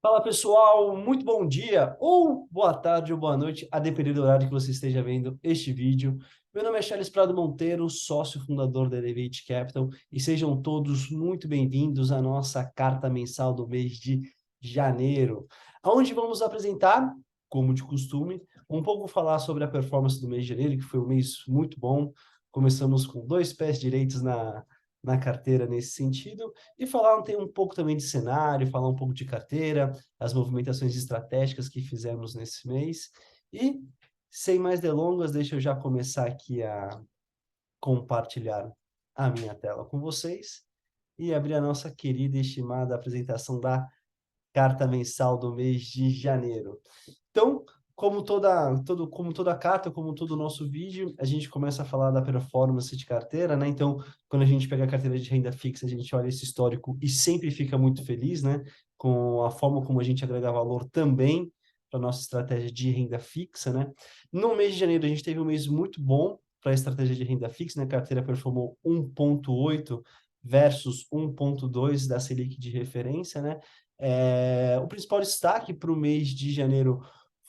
Fala pessoal, muito bom dia, ou boa tarde ou boa noite, a depender do horário que você esteja vendo este vídeo. Meu nome é Charles Prado Monteiro, sócio fundador da Elevate Capital, e sejam todos muito bem-vindos à nossa carta mensal do mês de janeiro, onde vamos apresentar, como de costume, um pouco falar sobre a performance do mês de janeiro, que foi um mês muito bom. Começamos com dois pés direitos na carteira nesse sentido, e falar tem um pouco também de cenário, falar um pouco de carteira, as movimentações estratégicas que fizemos nesse mês. E, sem mais delongas, deixa eu já começar aqui a compartilhar a minha tela com vocês e abrir a nossa querida e estimada apresentação da carta mensal do mês de janeiro. Então, como toda carta, como todo nosso vídeo, a gente começa a falar da performance de carteira, né? Então, quando a gente pega a carteira de renda fixa, a gente olha esse histórico e sempre fica muito feliz, né? Com a forma como a gente agrega valor também para a nossa estratégia de renda fixa, né? No mês de janeiro, a gente teve um mês muito bom para a estratégia de renda fixa, né? A carteira performou 1,8 versus 1,2 da Selic de referência, né? O principal destaque para o mês de janeiro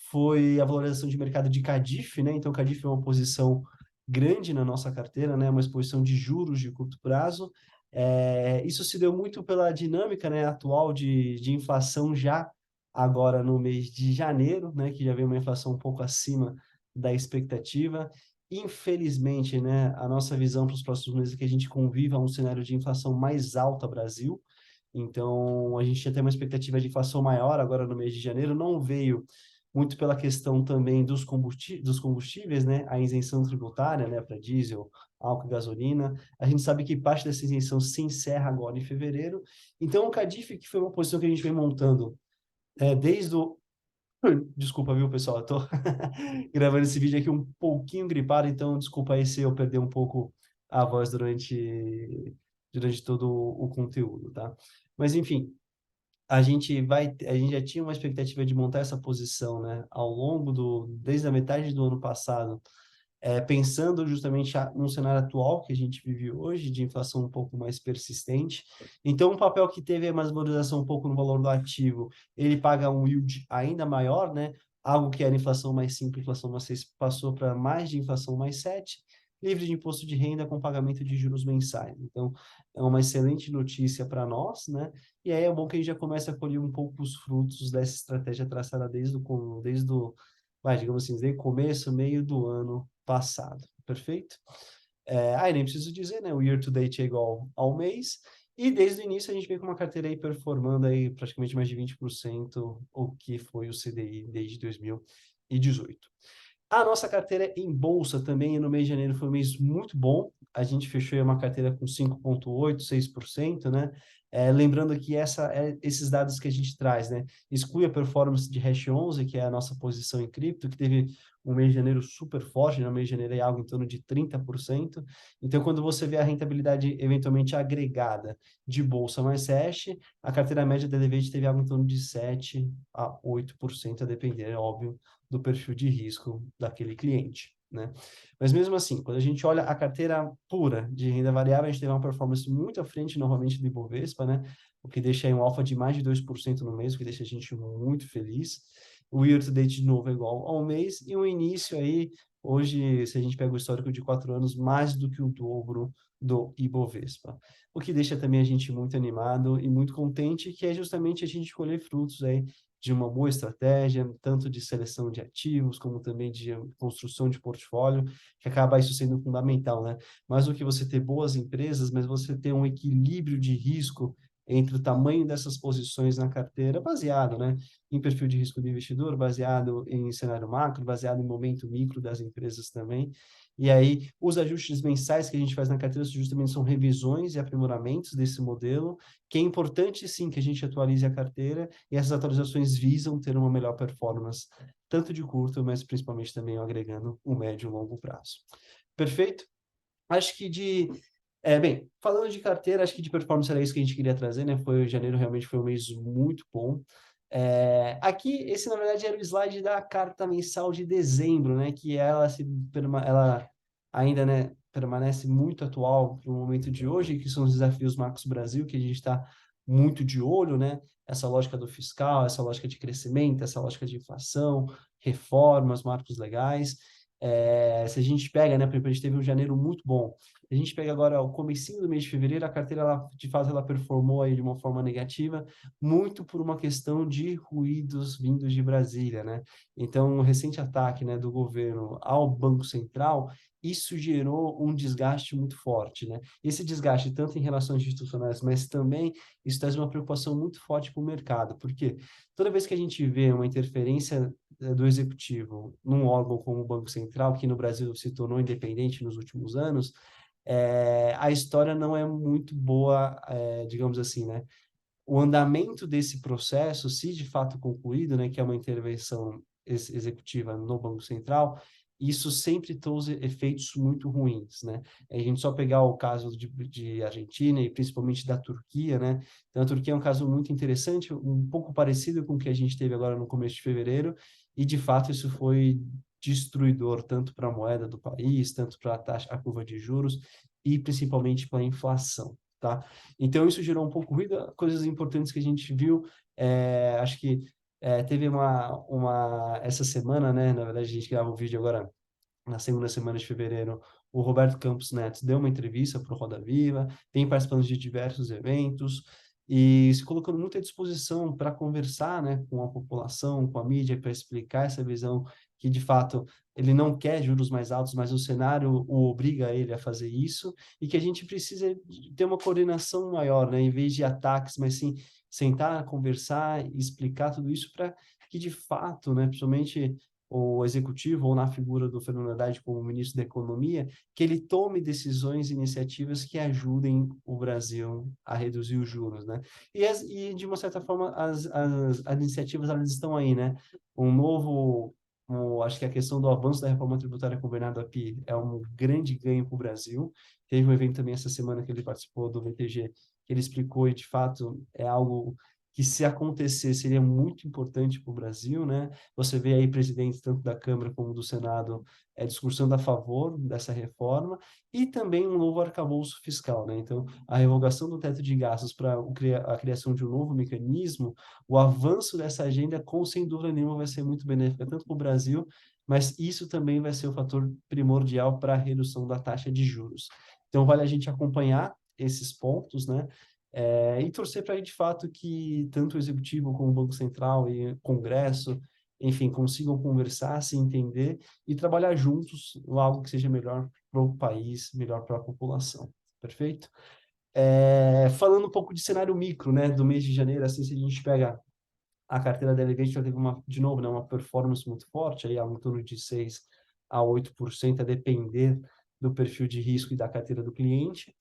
foi a valorização de mercado de Cadiff, né? Então, Cadiff é uma posição grande na nossa carteira, né? Uma exposição de juros de curto prazo. Isso se deu muito pela dinâmica, né, atual de inflação já agora no mês de janeiro, né? Que já veio uma inflação um pouco acima da expectativa. Infelizmente, né, a nossa visão para os próximos meses é que a gente conviva a um cenário de inflação mais alta Brasil. Então, a gente tinha até uma expectativa de inflação maior agora no mês de janeiro, não veio muito pela questão também dos combustíveis, né? A isenção tributária, né, para diesel, álcool e gasolina. A gente sabe que parte dessa isenção se encerra agora em fevereiro. Então, o Cadif, que foi uma posição que a gente vem montando desde o... Desculpa, viu, pessoal? Eu tô gravando esse vídeo aqui um pouquinho gripado, então desculpa aí se eu perder um pouco a voz durante todo o conteúdo, tá? Mas, enfim, a gente já tinha uma expectativa de montar essa posição, né, desde a metade do ano passado, pensando justamente num cenário atual que a gente vive hoje, de inflação um pouco mais persistente. Então, um papel que teve mais valorização um pouco no valor do ativo, ele paga um yield ainda maior, né? Algo que era inflação mais 5, inflação mais 6, passou para mais de inflação mais 7, livre de imposto de renda com pagamento de juros mensais. Então, é uma excelente notícia para nós, né? E aí é bom que a gente já começa a colher um pouco os frutos dessa estratégia traçada digamos assim, desde o começo, meio do ano passado, perfeito? Aí nem preciso dizer, né? O year to date é igual ao mês, e desde o início a gente vem com uma carteira aí performando aí praticamente mais de 20% o que foi o CDI desde 2018. A nossa carteira em bolsa também no mês de janeiro foi um mês muito bom. A gente fechou uma carteira com 5,8, 6%, né? Lembrando que esses dados que a gente traz, né? Exclui a performance de Hash 11, que é a nossa posição em cripto, que teve um mês de janeiro super forte, no mês de janeiro é algo em torno de 30%. Então, quando você vê a rentabilidade eventualmente agregada de bolsa mais hash, a carteira média da Elevate teve algo em torno de 7 a 8%, a depender, é óbvio, do perfil de risco daquele cliente, né? Mas mesmo assim, quando a gente olha a carteira pura de renda variável, a gente teve uma performance muito à frente, novamente, do Ibovespa, né? O que deixa aí um alfa de mais de 2% no mês, o que deixa a gente muito feliz. O year to date, de novo, é igual ao mês, e o início aí, hoje, se a gente pega o histórico de 4 anos, mais do que o dobro do Ibovespa. O que deixa também a gente muito animado e muito contente, que é justamente a gente colher frutos aí de uma boa estratégia, tanto de seleção de ativos, como também de construção de portfólio, que acaba isso sendo fundamental, né? Mais do que você ter boas empresas, mas você ter um equilíbrio de risco entre o tamanho dessas posições na carteira, baseado, né, em perfil de risco do investidor, baseado em cenário macro, baseado em momento micro das empresas também. E aí, os ajustes mensais que a gente faz na carteira justamente são revisões e aprimoramentos desse modelo, que é importante, sim, que a gente atualize a carteira, e essas atualizações visam ter uma melhor performance, tanto de curto, mas principalmente também agregando um médio e longo prazo. Perfeito? Acho que bem, falando de carteira, acho que de performance era isso que a gente queria trazer, né? Janeiro realmente foi um mês muito bom. Aqui, esse na verdade era o slide da carta mensal de dezembro, né? Que ela ainda, né, permanece muito atual para o momento de hoje, que são os desafios Macros Brasil, que a gente está muito de olho, né? Essa lógica do fiscal, essa lógica de crescimento, essa lógica de inflação, reformas, marcos legais. Se a gente pega, né, por exemplo, a gente teve um janeiro muito bom. Se a gente pega agora o comecinho do mês de fevereiro, a carteira, ela, de fato, ela performou aí de uma forma negativa, muito por uma questão de ruídos vindos de Brasília, né? Então, o recente ataque, né, do governo ao Banco Central, isso gerou um desgaste muito forte, né? Esse desgaste, tanto em relações institucionais, mas também isso traz uma preocupação muito forte para o mercado, porque toda vez que a gente vê uma interferência do executivo num órgão como o Banco Central, que no Brasil se tornou independente nos últimos anos, a história não é muito boa, digamos assim, né? O andamento desse processo, se de fato concluído, né, que é uma intervenção executiva no Banco Central, isso sempre trouxe efeitos muito ruins, né? A gente só pegar o caso de Argentina e principalmente da Turquia, né? Então, a Turquia é um caso muito interessante, um pouco parecido com o que a gente teve agora no começo de fevereiro, e de fato isso foi destruidor tanto para a moeda do país, tanto para a taxa, a curva de juros e principalmente para a inflação, tá? Então, isso gerou um pouco de ruído. Coisas importantes que a gente viu, acho que teve essa semana, né? Na verdade, a gente grava um vídeo agora na segunda semana de fevereiro, o Roberto Campos Neto deu uma entrevista para o Roda Viva, tem participando de diversos eventos e se colocando muito à disposição para conversar, né, com a população, com a mídia, para explicar essa visão que, de fato, ele não quer juros mais altos, mas o cenário o obriga a ele a fazer isso e que a gente precisa ter uma coordenação maior, né, em vez de ataques, mas sim sentar, conversar e explicar tudo isso para que, de fato, né, principalmente o executivo, ou na figura do Fernando Haddad como ministro da Economia, que ele tome decisões e iniciativas que ajudem o Brasil a reduzir os juros, né? De uma certa forma, as iniciativas, elas estão aí, né? Um novo... acho que a questão do avanço da reforma tributária com o Bernardo Api é um grande ganho para o Brasil. Teve um evento também essa semana que ele participou do VTG, que ele explicou e, de fato, é algo que, se acontecer, seria muito importante para o Brasil, né? Você vê aí presidentes tanto da Câmara como do Senado discursando a favor dessa reforma e também um novo arcabouço fiscal, né? Então, a revogação do teto de gastos para a criação de um novo mecanismo, o avanço dessa agenda, com sem dúvida nenhuma, vai ser muito benéfica tanto para o Brasil, mas isso também vai ser o fator primordial para a redução da taxa de juros. Então, vale a gente acompanhar esses pontos, né? E torcer para, de fato, que tanto o Executivo como o Banco Central e o Congresso, enfim, consigam conversar, se entender e trabalhar juntos em algo que seja melhor para o país, melhor para a população. Perfeito? Falando um pouco de cenário micro, né, do mês de janeiro, assim, se a gente pega a carteira da Elevate, já teve de novo, né, uma performance muito forte, aí em torno de 6 a 8%, a depender do perfil de risco e da carteira do cliente.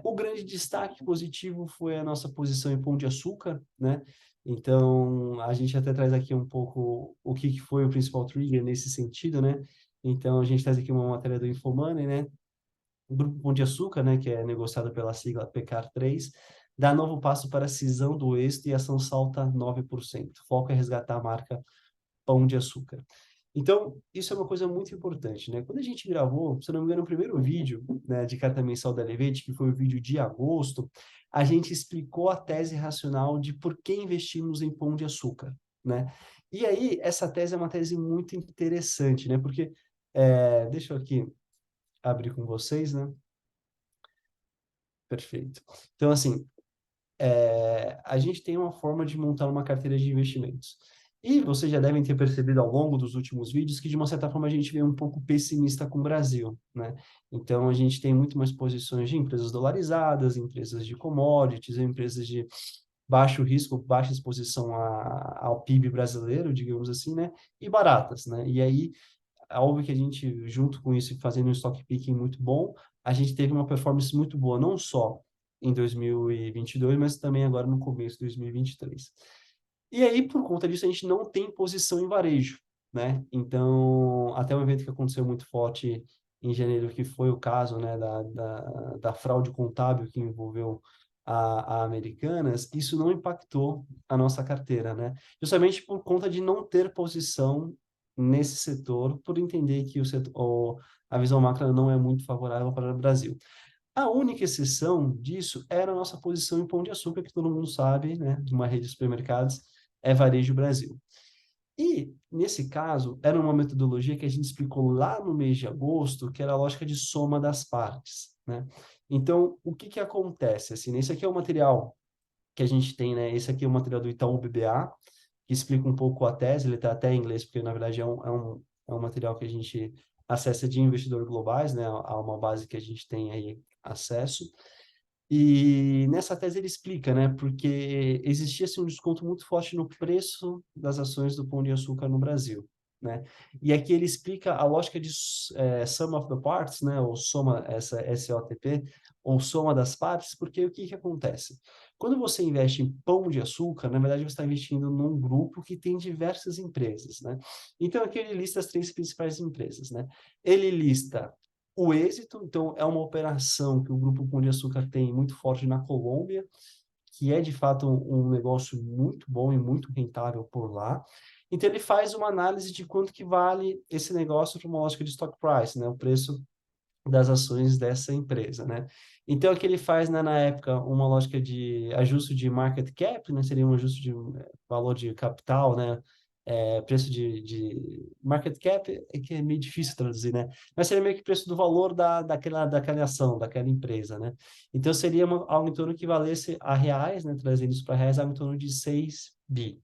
O grande destaque positivo foi a nossa posição em Pão de Açúcar, né? Então, a gente até traz aqui um pouco o que foi o principal trigger nesse sentido, né? Então, a gente traz aqui uma matéria do Infomoney, né? O Grupo Pão de Açúcar, né, que é negociado pela sigla PECAR3, dá novo passo para a cisão do êxito e a ação salta 9%. Foco é resgatar a marca Pão de Açúcar. Então, isso é uma coisa muito importante, né? Quando a gente gravou, se não me engano, o primeiro vídeo, né, de carta mensal da Elevate, que foi o vídeo de agosto, a gente explicou a tese racional de por que investimos em Pão de Açúcar, né? E aí, essa tese é uma tese muito interessante, né? Porque, deixa eu aqui abrir com vocês, né? Perfeito. Então, assim, a gente tem uma forma de montar uma carteira de investimentos. E vocês já devem ter percebido ao longo dos últimos vídeos que, de uma certa forma, a gente veio um pouco pessimista com o Brasil, né? Então, a gente tem muito mais posições de empresas dolarizadas, empresas de commodities, empresas de baixo risco, baixa exposição ao PIB brasileiro, digamos assim, né? E baratas, né? E aí, é óbvio que a gente, junto com isso, fazendo um stock picking muito bom, a gente teve uma performance muito boa, não só em 2022, mas também agora no começo de 2023. E aí, por conta disso, a gente não tem posição em varejo, né? Então, até um evento que aconteceu muito forte em janeiro, que foi o caso, né, da fraude contábil que envolveu a Americanas, isso não impactou a nossa carteira, né? Justamente por conta de não ter posição nesse setor, por entender que a visão macro não é muito favorável para o Brasil. A única exceção disso era a nossa posição em Pão de Açúcar, que todo mundo sabe, né, de uma rede de supermercados, é Varejo Brasil. E, nesse caso, era uma metodologia que a gente explicou lá no mês de agosto, que era a lógica de soma das partes, né? Então, o que que acontece? Assim, esse aqui é o material que a gente tem, né? Esse aqui é o material do Itaú BBA, que explica um pouco a tese, ele está até em inglês, porque, na verdade, é um material que a gente acessa de investidores globais, né? A uma base que a gente tem aí acesso. E nessa tese ele explica, né, porque existia assim, um desconto muito forte no preço das ações do Pão de Açúcar no Brasil, né? E aqui ele explica a lógica de sum of the parts, né, ou soma, essa SOTP, ou soma das partes, porque o que que acontece? Quando você investe em Pão de Açúcar, na verdade você está investindo num grupo que tem diversas empresas, né? Então aqui ele lista as três principais empresas, né? Ele lista o êxito, então, é uma operação que o Grupo Pão de Açúcar tem muito forte na Colômbia, que é, de fato, um negócio muito bom e muito rentável por lá. Então, ele faz uma análise de quanto que vale esse negócio para uma lógica de stock price, né? O preço das ações dessa empresa, né? Então, o que ele faz, né, na época, uma lógica de ajuste de market cap, né? Seria um ajuste de valor de capital, né? Preço de market cap, é que é meio difícil traduzir, né? Mas seria meio que preço do valor daquela ação, daquela empresa, né? Então, seria algo em torno que valesse a reais, né? Trazendo isso para reais, algo em torno de 6 bi.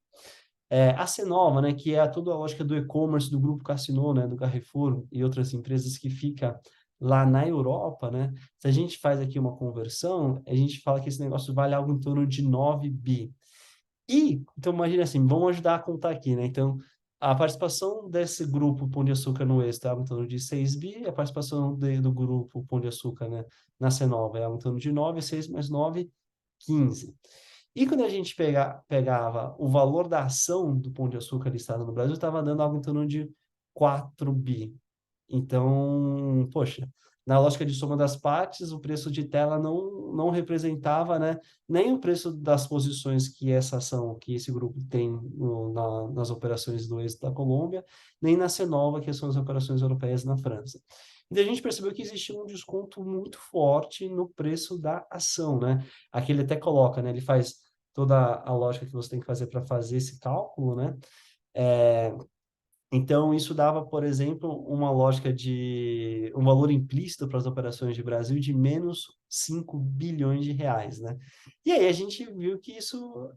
A Cenova, né, que é toda a lógica do e-commerce do grupo Casino, né, do Carrefour e outras empresas que fica lá na Europa, né? Se a gente faz aqui uma conversão, a gente fala que esse negócio vale algo em torno de 9 bi. E, então, imagina assim, vamos ajudar a contar aqui, né? Então, a participação desse grupo Pão de Açúcar no êxito é algo em torno de 6 bi, a participação do grupo Pão de Açúcar, né, na Cenova é algo em torno de 9, 6 mais 9, 15. E quando a gente pegava o valor da ação do Pão de Açúcar listado no Brasil, estava dando algo em torno de 4 bi. Então, poxa, na lógica de soma das partes, o preço de tela não representava, né, nem o preço das posições que essa ação, que esse grupo tem nas operações do êxito da Colômbia, nem na Cenova, que são as operações europeias na França. Então, a gente percebeu que existia um desconto muito forte no preço da ação, né? Aqui ele até coloca, né? Ele faz toda a lógica que você tem que fazer para fazer esse cálculo, né? É, então, isso dava, por exemplo, uma lógica de um valor implícito para as operações de Brasil de menos 5 bilhões de reais, né? E aí a gente viu que isso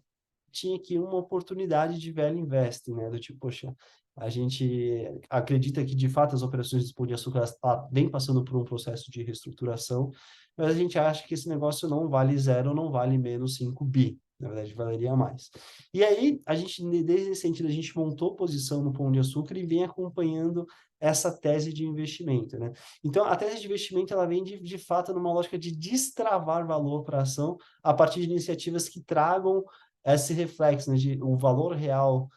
tinha aqui uma oportunidade de velho investing, né? Do tipo, poxa, a gente acredita que de fato as operações de Pão de Açúcar vem passando por um processo de reestruturação, mas a gente acha que esse negócio não vale zero, não vale menos 5 bi. Na verdade, valeria mais. E aí, a gente, desde esse sentido, a gente montou posição no Pão de Açúcar e vem acompanhando essa tese de investimento, né? Então, a tese de investimento, ela vem de fato numa lógica de destravar valor para a ação a partir de iniciativas que tragam esse reflexo, né, de o valor real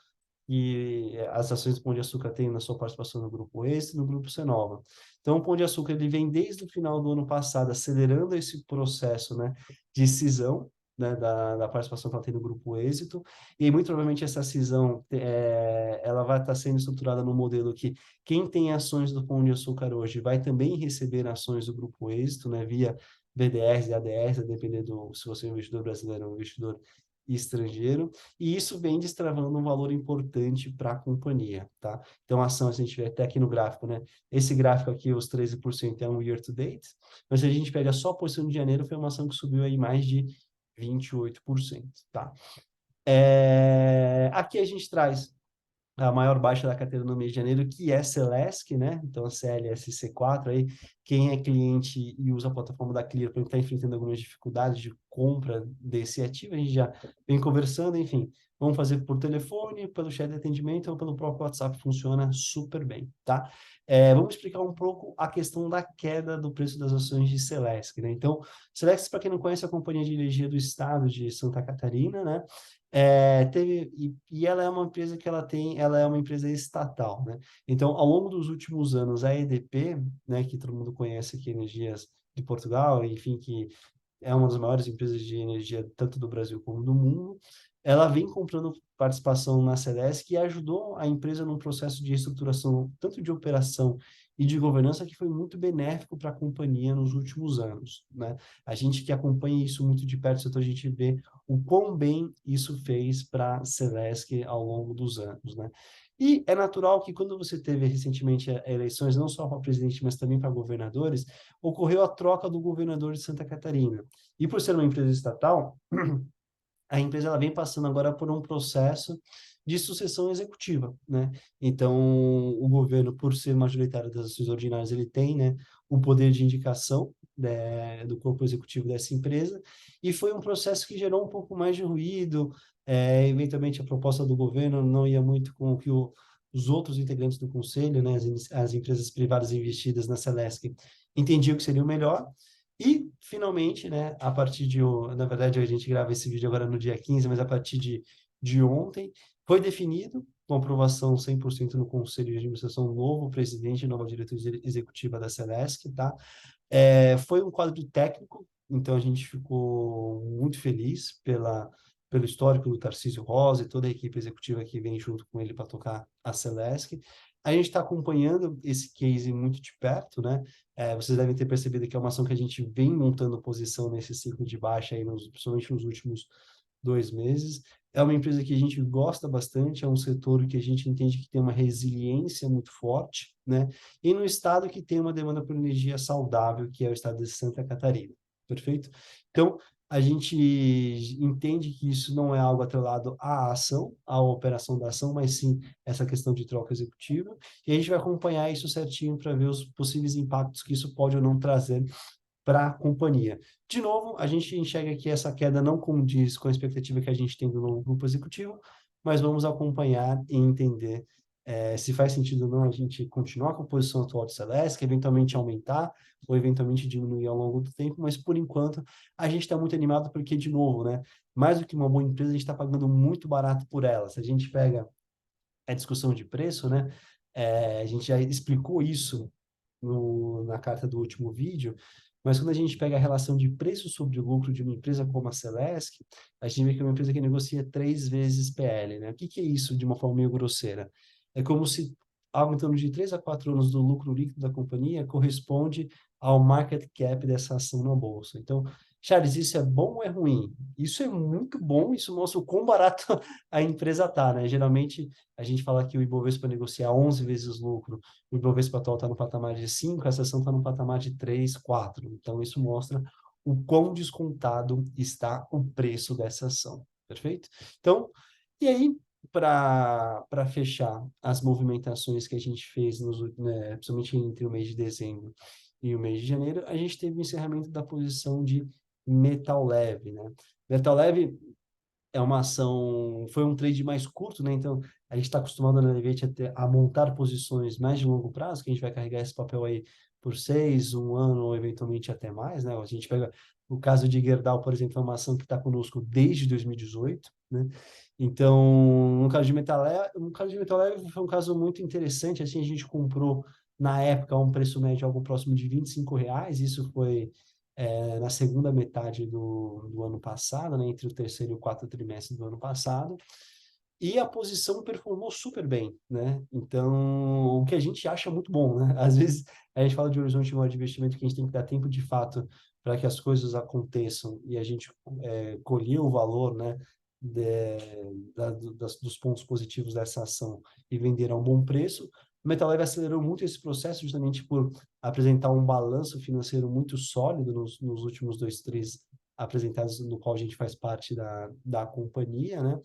que as ações do Pão de Açúcar têm na sua participação no Grupo Êxito e no Grupo Cenova. Então, o Pão de Açúcar ele vem desde o final do ano passado acelerando esse processo, né, de cisão, né, da participação que ela tem no Grupo Êxito, e muito provavelmente essa cisão ela vai estar sendo estruturada no modelo que quem tem ações do Pão de Açúcar hoje vai também receber ações do Grupo Êxito, né, via BDRs e ADRs, a depender se você é um investidor brasileiro ou um investidor estrangeiro, e isso vem destravando um valor importante para a companhia, tá? Então, a ação, se a gente vê até aqui no gráfico, né? Esse gráfico aqui, os 13% é um year to date, mas se a gente pega só a posição de janeiro, foi uma ação que subiu aí mais de 28%, tá? Aqui a gente traz a maior baixa da carteira no mês de janeiro, que é Celesc, né? Então, a CLSC4 aí, quem é cliente e usa a plataforma da Clear, por exemplo, está enfrentando algumas dificuldades de compra desse ativo, a gente já vem conversando, enfim, vamos fazer por telefone, pelo chat de atendimento ou pelo próprio WhatsApp, funciona super bem, tá? Vamos explicar um pouco a questão da queda do preço das ações de Celesc, né? Então, Celesc, para quem não conhece, é a companhia de energia do estado de Santa Catarina, né? E ela é uma empresa que ela é uma empresa estatal, né? Então, ao longo dos últimos anos, a EDP, né, que todo mundo conhece aqui, Energias de Portugal, enfim, que é uma das maiores empresas de energia tanto do Brasil como do mundo, ela vem comprando participação na Celesc e ajudou a empresa num processo de reestruturação tanto de operação e de governança que foi muito benéfico para a companhia nos últimos anos, né? A gente que acompanha isso muito de perto, setor, a gente vê o quão bem isso fez para a Celesc ao longo dos anos, né? E é natural que quando você teve recentemente eleições, não só para presidente, mas também para governadores, ocorreu a troca do governador de Santa Catarina. E por ser uma empresa estatal, a empresa ela vem passando agora por um processo de sucessão executiva, né? Então, o governo, por ser majoritário das ações ordinárias, ele tem, né, o poder de indicação, né, do corpo executivo dessa empresa, e foi um processo que gerou um pouco mais de ruído, eventualmente a proposta do governo não ia muito com o que os outros integrantes do conselho, né, as empresas privadas investidas na Celesc, entendiam que seria o melhor, e, finalmente, né, a partir na verdade, a gente grava esse vídeo agora no dia 15, mas a partir de ontem, foi definido, com aprovação 100% no Conselho de Administração, novo presidente e nova diretora executiva da Celesc, tá? Foi um quadro técnico, então a gente ficou muito feliz pelo histórico do Tarcísio Rosa e toda a equipe executiva que vem junto com ele para tocar a Celesc. A gente está acompanhando esse case muito de perto, né? Vocês devem ter percebido que é uma ação que a gente vem montando posição nesse ciclo de baixa, aí principalmente nos últimos 2 meses. É uma empresa que a gente gosta bastante, é um setor que a gente entende que tem uma resiliência muito forte, né? E no estado que tem uma demanda por energia saudável, que é o estado de Santa Catarina. Perfeito? Então, a gente entende que isso não é algo atrelado à ação, à operação da ação, mas sim essa questão de troca executiva, e a gente vai acompanhar isso certinho para ver os possíveis impactos que isso pode ou não trazer para a companhia. De novo, a gente enxerga que essa queda não condiz com a expectativa que a gente tem do novo grupo executivo, mas vamos acompanhar e entender se faz sentido ou não a gente continuar com a posição atual de Celesc, eventualmente aumentar ou eventualmente diminuir ao longo do tempo, mas por enquanto a gente está muito animado porque, de novo, né, mais do que uma boa empresa, a gente está pagando muito barato por ela. Se a gente pega a discussão de preço, né, a gente já explicou isso na carta do último vídeo, mas quando a gente pega a relação de preço sobre lucro de uma empresa como a Celesc, a gente vê que é uma empresa que negocia 3 vezes PL, né? O que é isso de uma forma meio grosseira? É como se algo em torno de 3 a 4 anos do lucro líquido da companhia corresponde ao market cap dessa ação na bolsa. Então, Charles, isso é bom ou é ruim? Isso é muito bom, isso mostra o quão barato a empresa tá, né? Geralmente, a gente fala que o Ibovespa negocia 11 vezes lucro, o Ibovespa atual está no patamar de 5, essa ação está no patamar de 3, 4. Então, isso mostra o quão descontado está o preço dessa ação, perfeito? Então, e aí, para fechar as movimentações que a gente fez, principalmente entre o mês de dezembro e o mês de janeiro, a gente teve o encerramento da posição de Metal Leve, né? Metal Leve é uma ação, foi um trade mais curto, né? Então, a gente está acostumado na Elevate a montar posições mais de longo prazo, que a gente vai carregar esse papel aí por 6, um ano, ou eventualmente até mais, né? A gente pega o caso de Gerdau, por exemplo, é uma ação que está conosco desde 2018, né? Então, no caso de Metal Leve foi um caso muito interessante, assim, a gente comprou na época um preço médio algo próximo de R$ 25, isso foi na segunda metade do ano passado, né, entre o terceiro e o quarto trimestre do ano passado, e a posição performou super bem, né? Então, o que a gente acha muito bom, né? Às vezes a gente fala de horizonte maior de investimento que a gente tem que dar tempo de fato para que as coisas aconteçam e a gente colher o valor, né, dos pontos positivos dessa ação e vender a um bom preço. O MetaLive acelerou muito esse processo justamente por apresentar um balanço financeiro muito sólido nos últimos 2 apresentados, no qual a gente faz parte da companhia, né?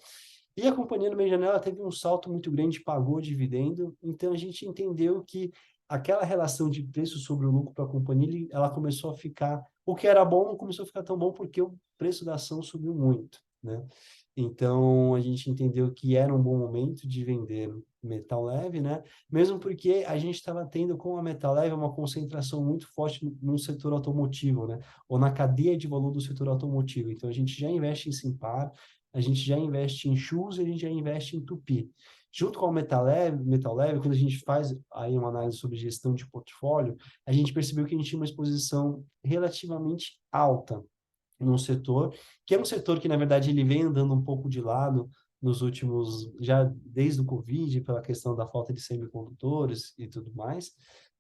E a companhia no meio de janela teve um salto muito grande, pagou dividendo, então a gente entendeu que aquela relação de preço sobre o lucro para a companhia, ela começou a ficar, o que era bom não começou a ficar tão bom porque o preço da ação subiu muito, né? Então a gente entendeu que era um bom momento de vender metal leve, né? Mesmo porque a gente estava tendo com a metal leve uma concentração muito forte no setor automotivo, né? Ou na cadeia de valor do setor automotivo. Então a gente já investe em Simpar, a gente já investe em Shoes, a gente já investe em Tupi. Junto com o Metal Leve, quando a gente faz aí uma análise sobre gestão de portfólio, a gente percebeu que a gente tinha uma exposição relativamente alta num setor, que é um setor que, na verdade, ele vem andando um pouco de lado nos últimos, já desde o Covid, pela questão da falta de semicondutores e tudo mais,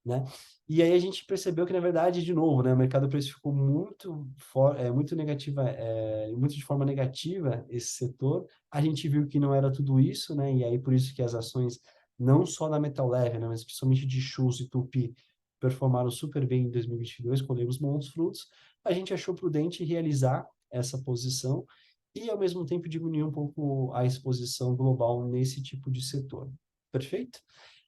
né? E aí a gente percebeu que, na verdade, de novo, né, o mercado precificou muito negativa, muito de forma negativa esse setor. A gente viu que não era tudo isso, né? E aí por isso que as ações, não só da Metal Leve, né, mas principalmente de Chus e Tupi, performaram super bem em 2022, colhemos bons frutos. A gente achou prudente realizar essa posição e, ao mesmo tempo, diminuir um pouco a exposição global nesse tipo de setor. Perfeito?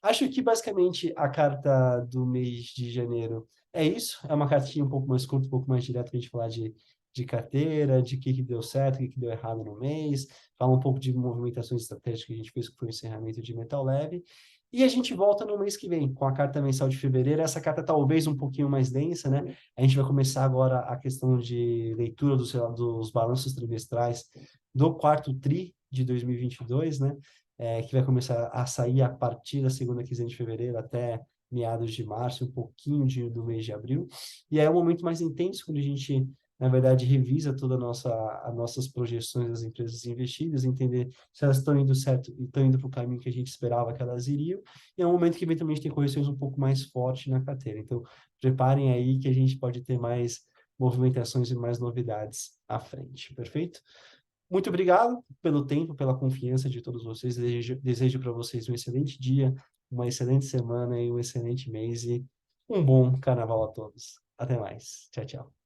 Acho que basicamente a carta do mês de janeiro é isso. É uma cartinha um pouco mais curta, um pouco mais direta para a gente falar de carteira, de que deu certo, o que deu errado no mês, falar um pouco de movimentações estratégicas que a gente fez, que foi o encerramento de Metal Leve. E a gente volta no mês que vem com a carta mensal de fevereiro. Essa carta talvez um pouquinho mais densa, né? A gente vai começar agora a questão de leitura dos balanços trimestrais do quarto TRI de 2022, né? Que vai começar a sair a partir da segunda quinzena de fevereiro até meados de março, um pouquinho do mês de abril. E aí é um momento mais intenso, quando a gente, na verdade, revisa toda as nossas projeções das empresas investidas, entender se elas estão indo certo e estão indo para o caminho que a gente esperava que elas iriam. E é um momento que, eventualmente, tem correções um pouco mais fortes na carteira. Então, preparem aí que a gente pode ter mais movimentações e mais novidades à frente. Perfeito? Muito obrigado pelo tempo, pela confiança de todos vocês. Desejo para vocês um excelente dia, uma excelente semana e um excelente mês e um bom carnaval a todos. Até mais. Tchau, tchau.